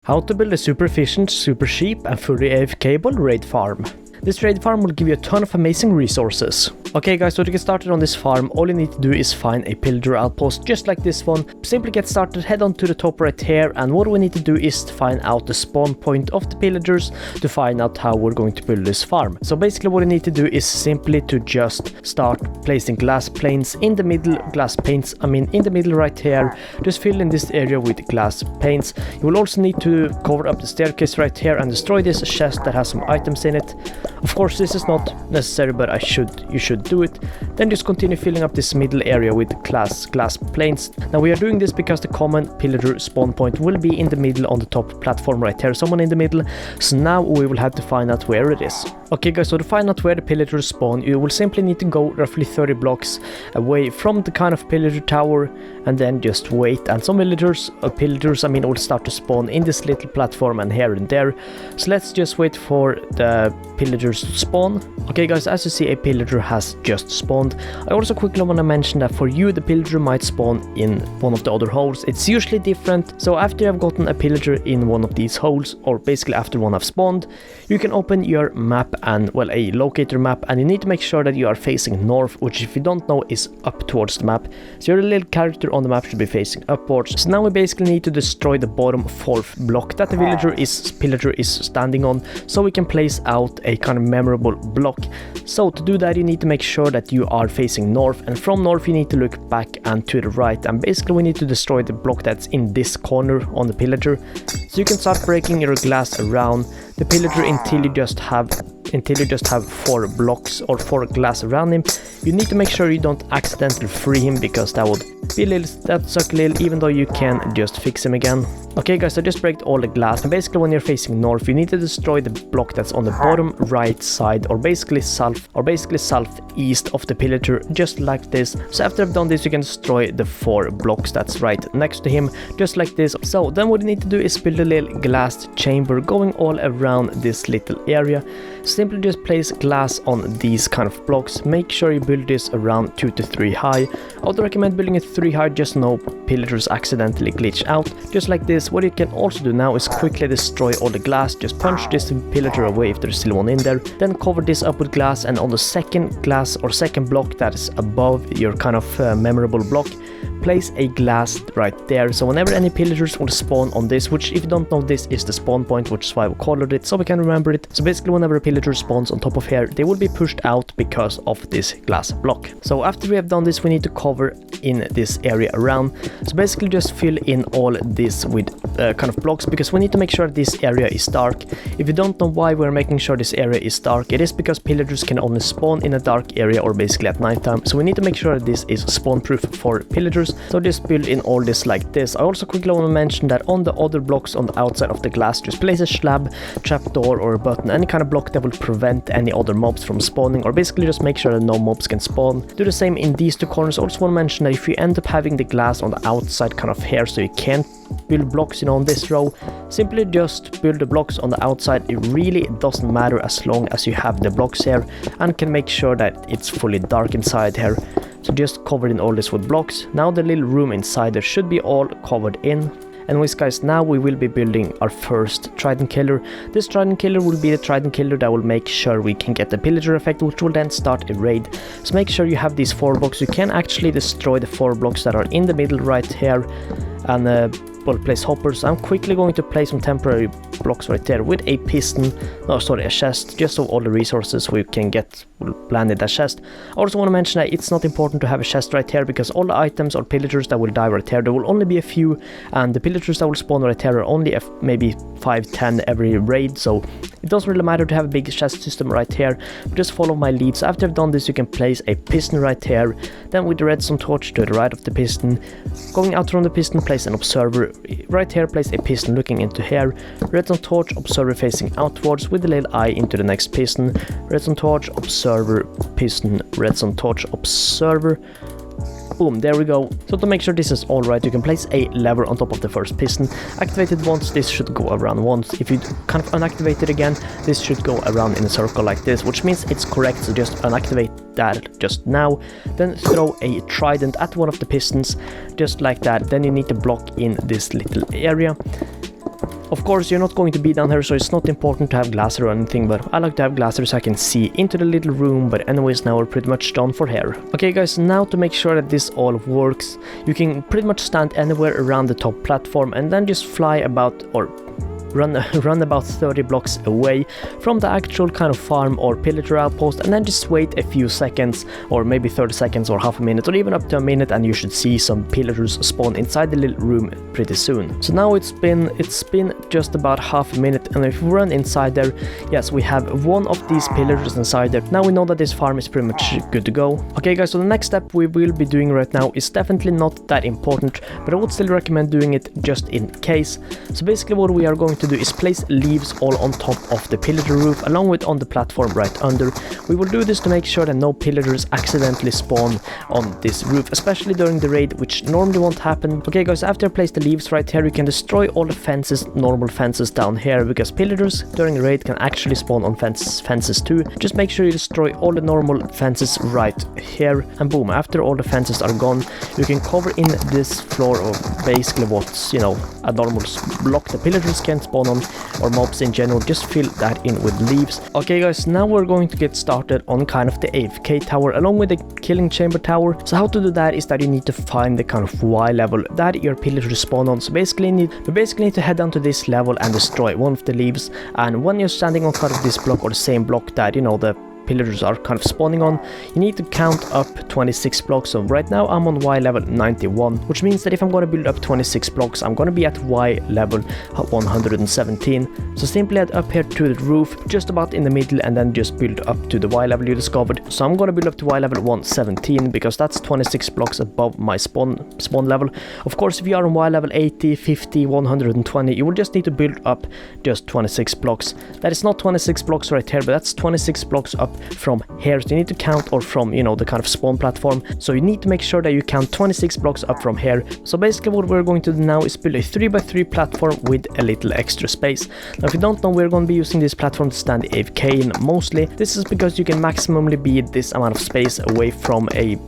How to build a super efficient, super cheap and fully AFK-able raid farm. This raid farm will give you a ton of amazing resources. Okay guys, so to get started on this farm, all you need to do is find a pillager outpost just like this one. Simply get started, head on to the top right here, and what we need to do is to find out the spawn point of the pillagers to find out how we're going to build this farm. So basically what you need to do is simply to just start placing glass planes in the middle, in the middle right here. Just fill in this area with glass panes. You will also need to cover up the staircase right here and destroy this chest that has some items in it. Of course this is not necessary, but you should do it. Then just continue filling up this middle area with glass planes. Now we are doing this because the common pillager spawn point will be in the middle on the top platform right here, someone in the middle. So now we will have to find out where it is. Okay guys, so to find out where the pillagers spawn, you will simply need to go roughly 30 blocks away from the kind of pillager tower and then just wait, and some pillagers will start to spawn in this little platform and here and there. So let's just wait for the pillagers to spawn. Okay guys, as you see, a pillager has just spawned. I also quickly want to mention that for you the pillager might spawn in one of the other holes. It's usually different, so after you have gotten a pillager in one of these holes, or basically after one have spawned, you can open your map and, well, a locator map, and you need to make sure that you are facing north, which if you don't know is up towards the map. So your little character on the map should be facing upwards. So now we basically need to destroy the bottom fourth block that the pillager is standing on, so we can place out a kind of memorable block. So to do that you need to make sure that you are facing north, and from north you need to look back and to the right, and basically we need to destroy the block that's in this corner on the pillager. So you can start breaking your glass around the pillager until you just have 4 blocks or 4 glass around him. You need to make sure you don't accidentally free him, because that would suck a little, even though you can just fix him again. Okay guys, I just break all the glass, and basically when you're facing north you need to destroy the block that's on the bottom right side, or basically southeast of the pillager, just like this. So after I've done this you can destroy the 4 blocks that's right next to him, just like this. So then what you need to do is build a little glass chamber going all around this little area. Simply just place glass on these kind of blocks. Make sure you build this around 2 to 3 high. I would recommend building it 3 high, just no pillagers accidentally glitch out, just like this. What you can also do now is quickly destroy all the glass. Just punch this pillager away if there's still one in there, then cover this up with glass, and on the second glass or second block that is above your kind of memorable block, place a glass right there. So whenever any pillagers will spawn on this, which if you don't know, this is the spawn point, which is why we colored it so we can remember it. So basically whenever a pillager spawns on top of here, they will be pushed out because of this glass block. So after we have done this, we need to cover in this area around. So basically just fill in all this with kind of blocks, because we need to make sure this area is dark. If you don't know why we're making sure this area is dark, it is because pillagers can only spawn in a dark area or basically at nighttime. So we need to make sure that this is spawn proof for pillagers. So just build in all this like this. I also quickly want to mention that on the other blocks on the outside of the glass, just place a slab, trapdoor or a button, any kind of block that will prevent any other mobs from spawning, or basically just make sure that no mobs can spawn. Do the same in these 2 corners. I also want to mention that if you end up having the glass on the outside kind of here, so you can't build blocks, on this row, simply just build the blocks on the outside. It really doesn't matter as long as you have the blocks here and can make sure that it's fully dark inside here. So just covered in all this with blocks. Now the little room inside there should be all covered in. Anyways guys, now we will be building our first trident killer. This trident killer will be the trident killer that will make sure we can get the pillager effect, which will then start a raid. So make sure you have these 4 blocks. You can actually destroy the 4 blocks that are in the middle right here, and place hoppers. I'm quickly going to place some temporary blocks right there with a a chest, just so all the resources we can get will land in that chest. I also want to mention that it's not important to have a chest right here, because all the items or pillagers that will die right here, there will only be a few, and the pillagers that will spawn right here are only maybe 5-10 every raid, so it doesn't really matter to have a big chest system right here. Just follow my lead. So after I've done this, you can place a piston right here, then with the redstone torch to the right of the piston, going out from the piston, place an observer right here, place a piston looking into here, redstone torch, observer facing outwards with the little eye into the next piston, redstone torch, observer, piston, redstone torch, observer. Boom, there we go. So to make sure this is all right, you can place a lever on top of the first piston. Activate it once, this should go around once. If you kind of unactivate it again, this should go around in a circle like this, which means it's correct. So just unactivate that just now. Then throw a trident at one of the pistons, just like that. Then you need to block in this little area. Of course, you're not going to be down here, so it's not important to have glass or anything, but I like to have glass so I can see into the little room. But anyways, now we're pretty much done for here. Okay guys, now to make sure that this all works, you can pretty much stand anywhere around the top platform and then just fly about, or run about 30 blocks away from the actual kind of farm or pillager outpost, and then just wait a few seconds, or maybe 30 seconds or half a minute, or even up to a minute, and you should see some pillagers spawn inside the little room pretty soon. So now it's been just about half a minute, and if we run inside there, yes, we have one of these pillagers inside there. Now we know that this farm is pretty much good to go. Okay guys, so the next step we will be doing right now is definitely not that important, but I would still recommend doing it just in case. So basically what we are going to do is place leaves all on top of the pillager roof, along with on the platform right under. We will do this to make sure that no pillagers accidentally spawn on this roof, especially during the raid, which normally won't happen. Okay guys, after I place the leaves right here, you can destroy all the fences, normal fences down here, because pillagers during the raid can actually spawn on fences too. Just make sure you destroy all the normal fences right here, and boom, after all the fences are gone, you can cover in this floor of basically what's, you know, a normal block the pillagers can spawn on, or mobs in general. Just fill that in with leaves. Okay guys, now we're going to get started on kind of the AFK tower along with the killing chamber tower. So how to do that is that you need to find the kind of Y level that your pillagers spawn on. So basically you need to head down to this level and destroy one of the leaves, and when you're standing on kind of this block, or the same block that, you know, the pillagers are kind of spawning on, you need to count up 26 blocks. So right now I'm on Y level 91, which means that if I'm going to build up 26 blocks, I'm going to be at Y level 117. So simply head up here to the roof, just about in the middle, and then just build up to the Y level you discovered. So I'm going to build up to Y level 117 because that's 26 blocks above my spawn level. Of course, if you are on Y level 80, 50, 120, you will just need to build up just 26 blocks. That is not 26 blocks right here, but that's 26 blocks up from here. So you need to count, or from, you know, the kind of spawn platform. So you need to make sure that you count 26 blocks up from here. So basically what we're going to do now is build a 3x3 platform with a little extra space. Now if you don't know, we're going to be using this platform to stand the AFK in mostly. This is because you can maximally be this amount of space away from a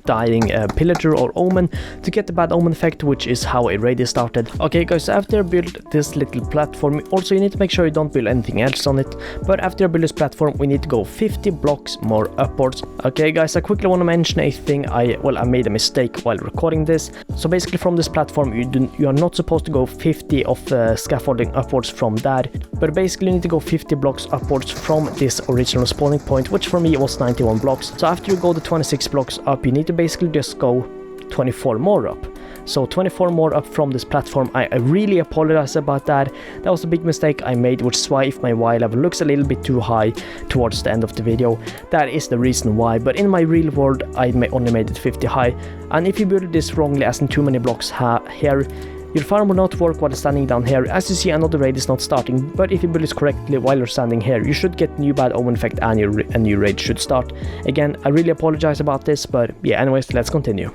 dying pillager or omen to get the bad omen effect, which is how a raid is started. Okay guys, after you build this little platform, also you need to make sure you don't build anything else on it, but after you build this platform we need to go 50 blocks more upwards. Okay guys, I quickly want to mention a thing. I made a mistake while recording this. So basically from this platform you are not supposed to go 50 of scaffolding upwards from that, but basically you need to go 50 blocks upwards from this original spawning point, which for me was 91 blocks. So after you go the 26 blocks up, you need to basically just go 24 more up. So 24 more up from this platform. I really apologize about that. That was a big mistake I made, which is why if my Y level looks a little bit too high towards the end of the video, that is the reason why. But in my real world I only made it 50 high, and if you build this wrongly, as in too many blocks here, your farm will not work while standing down here. As you see, another raid is not starting, but if you build this correctly while you're standing here, you should get new bad omen effect and a new raid should start. Again, I really apologize about this, but yeah, anyways, let's continue.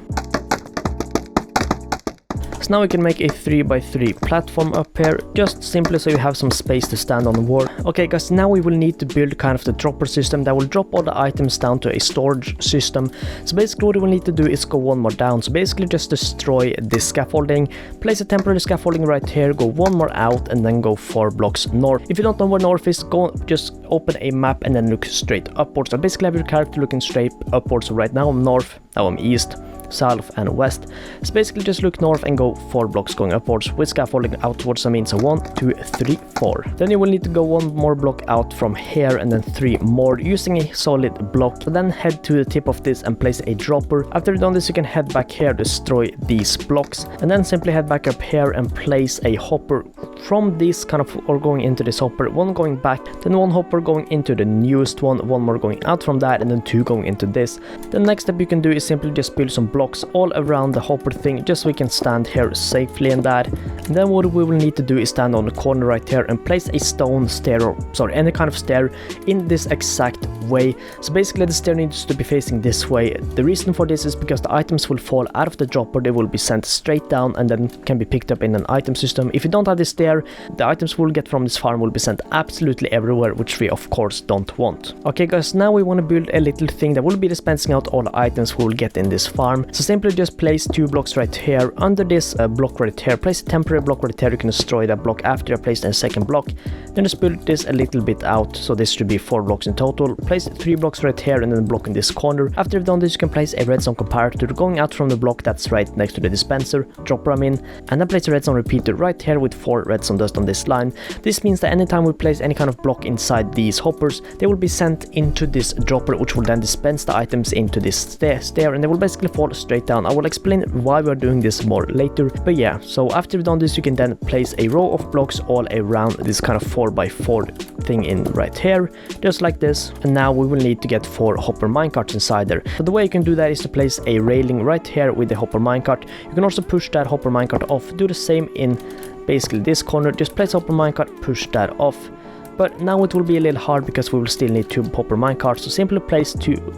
So now we can make a 3x3 platform up here, just simply so you have some space to stand on the wall. Okay guys, now we will need to build kind of the dropper system that will drop all the items down to a storage system. So basically what we will need to do is go one more down. So basically just destroy this scaffolding, place a temporary scaffolding right here, go one more out, and then go 4 blocks north. If you don't know where north is, just open a map and then look straight upwards. So basically have your character looking straight upwards. So right now I'm north, now I'm east, south and west. So basically just look north and go 4 blocks going upwards with scaffolding outwards. I mean, so 1, 2, 3, 4. Then you will need to go 1 more block out from here, and then 3 more using a solid block. So then head to the tip of this and place a dropper. After you've done this, you can head back here, destroy these blocks, and then simply head back up here and place a hopper from this kind of, or going into this hopper, 1 going back, then 1 hopper going into the newest one, 1 more going out from that, and then 2 going into this. The next step you can do is simply just build some blocks all around the hopper thing, just so we can stand here safely in that. And then what we will need to do is stand on the corner right here and place a stone stair, or sorry, any kind of stair in this exact way. So basically the stair needs to be facing this way. The reason for this is because the items will fall out of the dropper, they will be sent straight down and then can be picked up in an item system. If you don't have this stair, the items we'll get from this farm will be sent absolutely everywhere, which we of course don't want. Okay guys, now we want to build a little thing that will be dispensing out all the items we will get in this farm. So simply just place 2 blocks right here. Under this block right here, place a temporary block right here. You can destroy that block after you have placed a second block. Then just build this a little bit out, so this should be 4 blocks in total. Place 3 blocks right here and then a block in this corner. After you've done this, you can place a redstone comparator going out from the block that's right next to the dispenser. Drop RAM in, and then place a redstone repeater right here with 4 redstone dust on this line. This means that anytime we place any kind of block inside these hoppers, they will be sent into this dropper, which will then dispense the items into this stair, and they will basically fall straight down. I will explain why we are doing this more later, but yeah, so after you've done this, you can then place a row of blocks all around this kind of 4x4 thing in right here, just like this. And now we will need to get 4 hopper minecarts inside there. So the way you can do that is to place a railing right here with the hopper minecart. You can also push that hopper minecart off. Do the same in basically this corner. Just place hopper minecart, push that off. But now it will be a little hard because we will still need 2 hopper minecarts, so simply place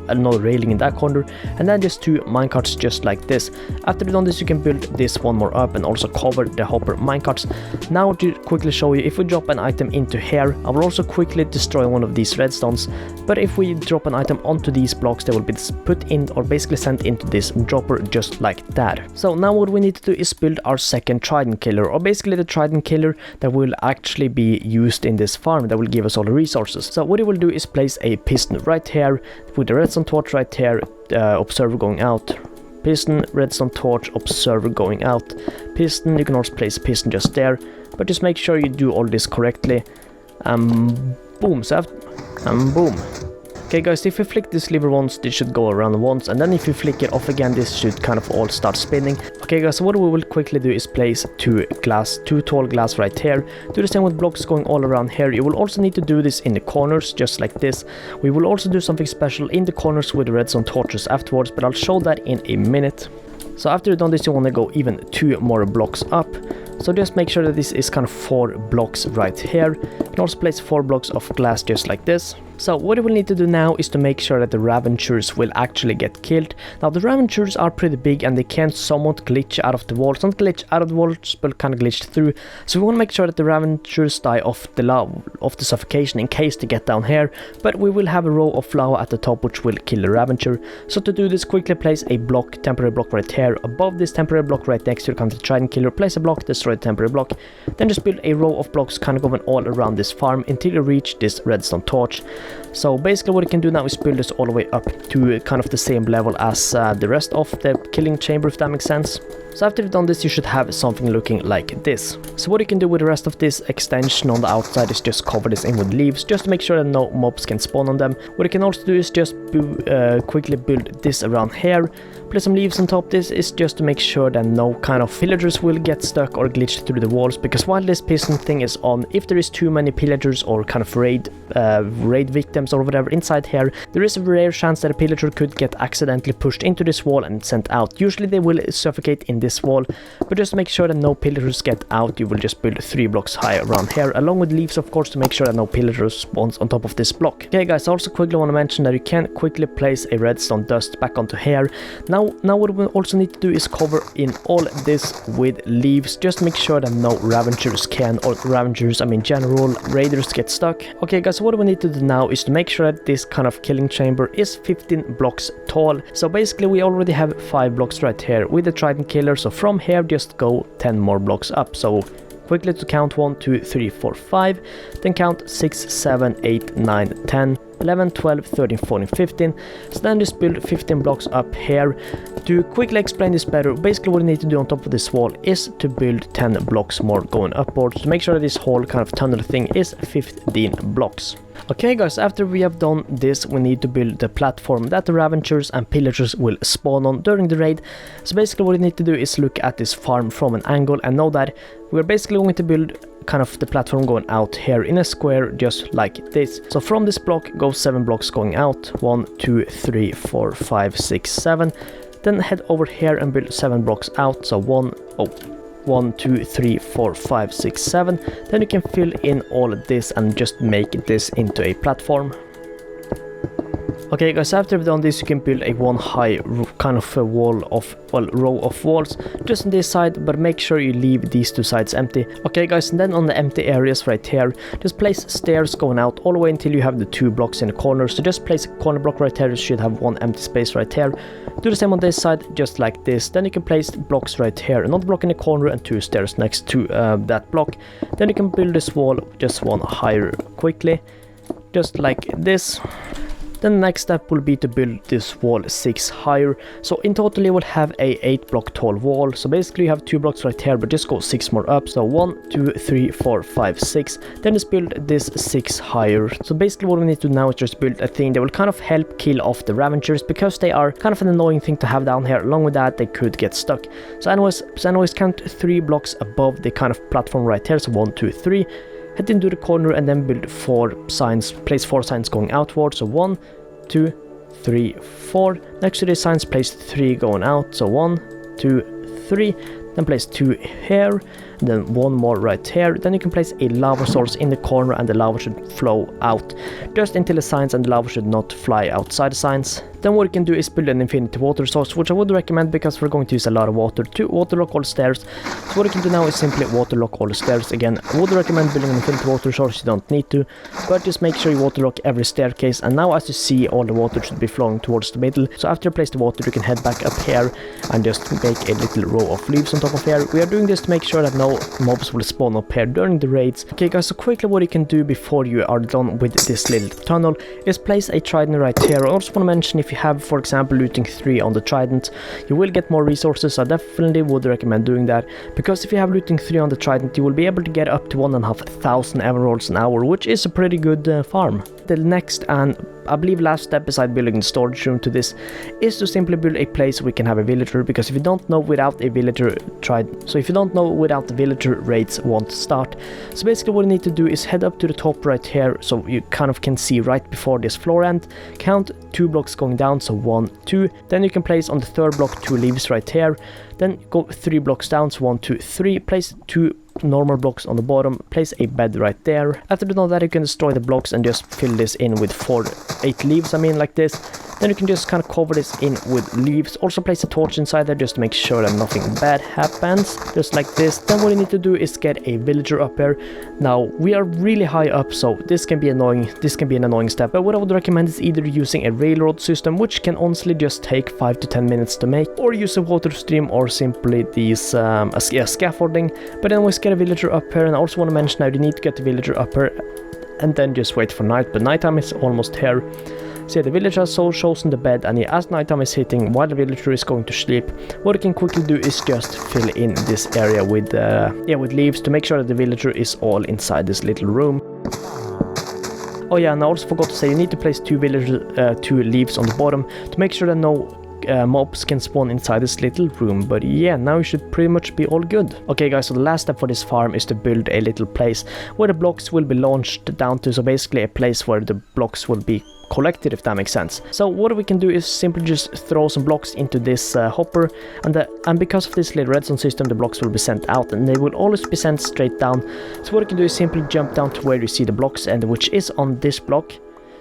another railing in that corner, and then just 2 minecarts just like this. After you've done this, you can build this one more up and also cover the hopper minecarts. Now to quickly show you, if we drop an item into here, I will also quickly destroy one of these redstones, but if we drop an item onto these blocks, they will be put in or basically sent into this dropper just like that. So now what we need to do is build our second trident killer, or basically the trident killer that will actually be used in this farm, that will give us all the resources. So what you will do is place a piston right here with the redstone torch right here, observer going out, piston, redstone torch, observer going out, piston. You can also place a piston just there, but just make sure you do all this correctly. Boom, so boom. Okay guys, if you flick this lever once, this should go around once, and then if you flick it off again, this should kind of all start spinning. Okay guys, so what we will quickly do is place 2 tall glass right here. Do the same with blocks going all around here. You will also need to do this in the corners, just like this. We will also do something special in the corners with the redstone torches afterwards, but I'll show that in a minute. So after you've done this, you want to go even 2 more blocks up. So just make sure that this is kind of 4 blocks right here. You can also place 4 blocks of glass just like this. So what you will need to do now is to make sure that the Ravagers will actually get killed. Now the Ravagers are pretty big and they can somewhat glitch out of the walls. Not glitch out of the walls, but kind of glitch through. So we want to make sure that the Ravagers die off the suffocation in case they get down here. But we will have a row of lava at the top which will kill the Ravager. So to do this, quickly place a block, temporary block right here. Above this temporary block right next to the trident killer, place a block, destroy the temporary block. Then just build a row of blocks kind of going all around this farm until you reach this redstone torch. So basically what you can do now is build this all the way up to kind of the same level as the rest of the killing chamber, if that makes sense. So after you've done this, you should have something looking like this. So what you can do with the rest of this extension on the outside is just cover this in with leaves, just to make sure that no mobs can spawn on them. What you can also do is just quickly build this around here. Place some leaves on top. This is just to make sure that no kind of pillagers will get stuck or glitch through the walls, because while this piston thing is on, if there is too many pillagers or kind of raid victims or whatever inside here, there is a rare chance that a pillager could get accidentally pushed into this wall and sent out. Usually they will suffocate in this wall, but just to make sure that no pillagers get out, you will just build 3 blocks high around here, along with leaves of course, to make sure that no pillagers spawns on top of this block. Okay guys, I also quickly want to mention that you can quickly place a redstone dust back onto here. Now what we also need to do is cover in all this with leaves, just to make sure that no Ravagers I mean general raiders get stuck. Okay guys, so what we need to do now is to make sure that this kind of killing chamber is 15 blocks tall. So basically we already have 5 blocks right here with the trident killer, so from here just go 10 more blocks up. So quickly to count 1, 2, 3, 4, 5, then count 6, 7, 8, 9, 10, 11, 12, 13, 14, 15. So then just build 15 blocks up here. To quickly explain this better, basically what you need to do on top of this wall is to build 10 blocks more going upwards to make sure that this whole kind of tunnel thing is 15 blocks. Okay guys, after we have done this, we need to build the platform that the Ravagers and pillagers will spawn on during the raid. So basically what you need to do is look at this farm from an angle and know that we're basically going to build kind of the platform going out here in a square just like this. So from this block go 7 blocks going out, 1, 2, 3, 4, 5, 6, 7. Then head over here and build 7 blocks out, so 1, 2, 3, 4, 5, 6, 7. Then you can fill in all of this and just make this into a platform. Okay guys, after we've done this, you can build a one high kind of a wall of, well, row of walls just on this side, but make sure you leave these two sides empty. Okay guys, and then on the empty areas right here, just place stairs going out all the way until you have the 2 blocks in the corner. So just place a corner block right here, you should have 1 empty space right here. Do the same on this side, just like this. Then you can place blocks right here, another block in the corner and 2 stairs next to that block. Then you can build this wall just 1 higher quickly, just like this. Then the next step will be to build this wall 6 higher. So in total you will have a 8 block tall wall. So basically you have 2 blocks right here, but just go 6 more up. So 1, 2, 3, 4, 5, 6. Then just build this 6 higher. So basically what we need to do now is just build a thing that will kind of help kill off the Ravagers, because they are kind of an annoying thing to have down here. Along with that, they could get stuck. So anyways count 3 blocks above the kind of platform right here. So 1, 2, 3. Head into the corner and then build 4 signs, place 4 signs going outward. So 1, 2, 3, 4. Next to these signs, place 3 going out. So 1, 2, 3. Then place 2 here, and then 1 more right here. Then you can place a lava source in the corner, and the lava should flow out just until the signs, and the lava should not fly outside the signs. Then what you can do is build an infinity water source, which I would recommend because we're going to use a lot of water to waterlock all the stairs. So what you can do now is simply waterlock all the stairs. Again, I would recommend building an infinity water source, you don't need to, but just make sure you waterlock every staircase. And now as you see, all the water should be flowing towards the middle. So after you place the water, you can head back up here and just make a little row of leaves on top of here. We are doing this to make sure that no mobs will spawn up here during the raids. Okay guys, so quickly what you can do before you are done with this little tunnel is place a trident right here. I also want to mention, if you have, for example, looting 3 on the trident, you will get more resources. I definitely would recommend doing that, because if you have looting 3 on the trident, you will be able to get up to 1,500 emeralds an hour, which is a pretty good farm. The next and I believe last step beside building the storage room to this is to simply build a place we can have a villager, because if you don't know, without a villager without the villager, raids won't start. So basically what you need to do is head up to the top right here, so you kind of can see right before this floor end. Count 2 blocks going down, so 1, 2. Then you can place on the 3rd block 2 leaves right here. Then go 3 blocks down, so 1, 2, 3. Place 2 normal blocks on the bottom, place a bed right there. After doing that, you can destroy the blocks and just fill this in with 8 leaves, like this. Then you can just kind of cover this in with leaves. Also place a torch inside there just to make sure that nothing bad happens, just like this. Then what you need to do is get a villager up here. Now we are really high up, so this can be annoying. This can be an annoying step, but what I would recommend is either using a railroad system, which can honestly just take 5 to 10 minutes to make, or use a water stream, or simply these scaffolding. But anyways, get a villager up here. And I also want to mention now, you need to get the villager up here and then just wait for night, but nighttime is almost here. So yeah, the villager has so chosen the bed, and as nighttime is hitting, while the villager is going to sleep, what you can quickly do is just fill in this area with leaves to make sure that the villager is all inside this little room. Oh yeah, and I also forgot to say, you need to place 2 leaves on the bottom to make sure that no mobs can spawn inside this little room. But yeah, now you should pretty much be all good. Okay guys, so the last step for this farm is to build a little place where the blocks will be launched down to, so basically a place where the blocks will be collected, if that makes sense. So what we can do is simply just throw some blocks into this hopper, and because of this little redstone system, the blocks will be sent out, and they will always be sent straight down. So what you can do is simply jump down to where you see the blocks, and which is on this block.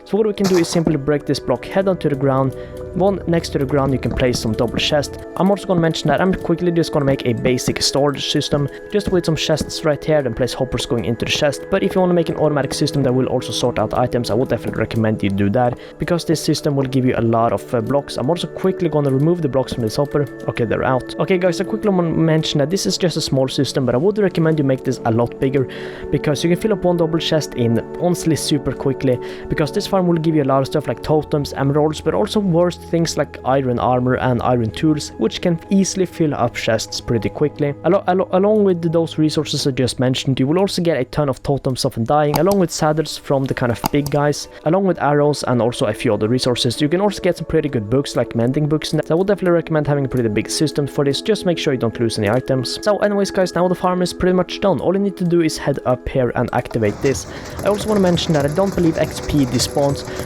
So what we can do is simply break this block, head onto the ground. One next to the ground you can place some double chests. I'm also going to mention that I'm quickly just going to make a basic storage system, just with some chests right here, then place hoppers going into the chest. But if you want to make an automatic system that will also sort out items, I would definitely recommend you do that, because this system will give you a lot of blocks. I'm also quickly going to remove the blocks from this hopper. Okay, they're out. Okay guys, I quickly want to mention that this is just a small system, but I would recommend you make this a lot bigger, because you can fill up one double chest in honestly super quickly, because this farm will give you a lot of stuff like totems, emeralds, but also worst things like iron armor and iron tools, which can easily fill up chests pretty quickly. Along with those resources I just mentioned, you will also get a ton of totems of undying, along with saddles from the kind of big guys, along with arrows and also a few other resources. You can also get some pretty good books, like mending books. So I would definitely recommend having a pretty big system for this, just make sure you don't lose any items. So anyways guys, now the farm is pretty much done. All you need to do is head up here and activate this. I also want to mention that I don't believe XP despawns,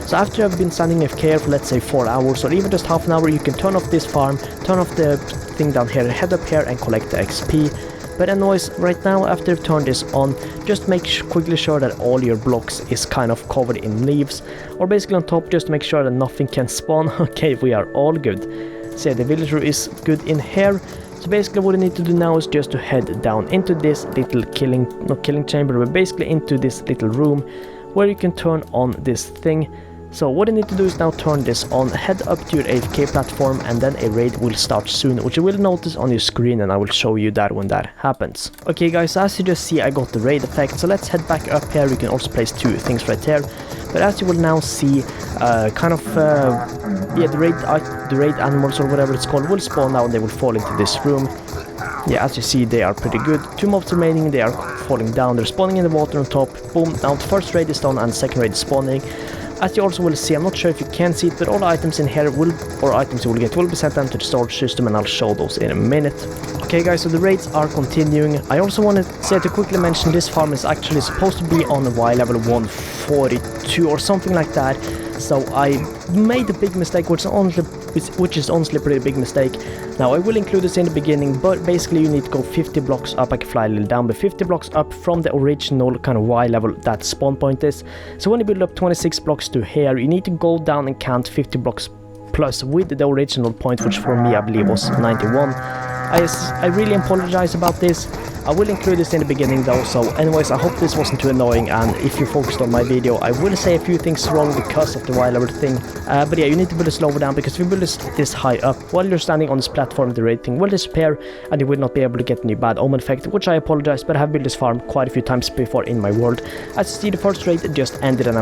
so after I've been standing AFK for let's say 4 hours or even just half an hour, you can turn off this farm, turn off the thing down here, head up here and collect the XP. But anyways, right now after you've turned this on, just make quickly sure that all your blocks is kind of covered in leaves, or basically on top, just make sure that nothing can spawn. Okay, we are all good. So the villager is good in here. So basically what you need to do now is just to head down into this little not killing chamber, but basically into this little room where you can turn on this thing. So what you need to do is now turn this on, head up to your AFK platform, and then a raid will start soon, which you will notice on your screen, and I will show you that when that happens. Okay guys, so as you just see, I got the raid effect, so let's head back up here. We can also place 2 things right here. But as you will now see, the raid animals or whatever it's called will spawn now and they will fall into this room. Yeah, as you see, they are pretty good. 2 mobs remaining, they are falling down, they're spawning in the water on top. Boom, now the first raid is done and the second raid is spawning. As you also will see, I'm not sure if you can see it, but all the items in here items you will get will be sent down to the storage system, and I'll show those in a minute. Okay guys, so the raids are continuing. I also want to quickly mention this farm is actually supposed to be on a Y level 142 or something like that. So I made a big mistake, which is honestly a pretty big mistake. Now I will include this in the beginning, but basically you need to go 50 blocks up. I can fly a little down, but 50 blocks up from the original kind of Y level that spawn point is. So when you build up 26 blocks to here, you need to go down and count 50 blocks plus with the original point, which for me I believe was 91. I really apologize about this. I will include this in the beginning though, so anyways, I hope this wasn't too annoying, and if you focused on my video, I will say a few things wrong because of the Y level thing. But yeah, you need to build it slower down, because if you build this high up, while you're standing on this platform, the rating will disappear, and you will not be able to get any bad omen effect, which I apologize, but I have built this farm quite a few times before in my world. As you see, the first raid just ended and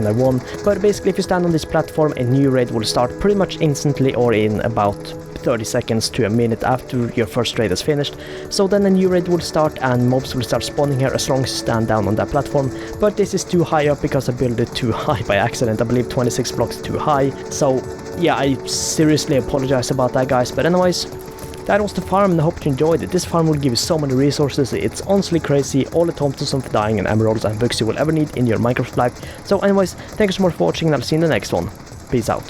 I won, but basically if you stand on this platform, a new raid will start pretty much instantly, or in about 30 seconds to a minute after your first raid is finished. So then a new raid will start and mobs will start spawning here as long as you stand down on that platform. But this is too high up because I built it too high by accident. I believe 26 blocks too high. So yeah, I seriously apologize about that guys. But anyways, that was the farm, and I hope you enjoyed it. This farm will give you so many resources, it's honestly crazy. All the tombstones of dying and emeralds and books you will ever need in your Minecraft life. So anyways, thank you so much for watching, and I'll see you in the next one. Peace out.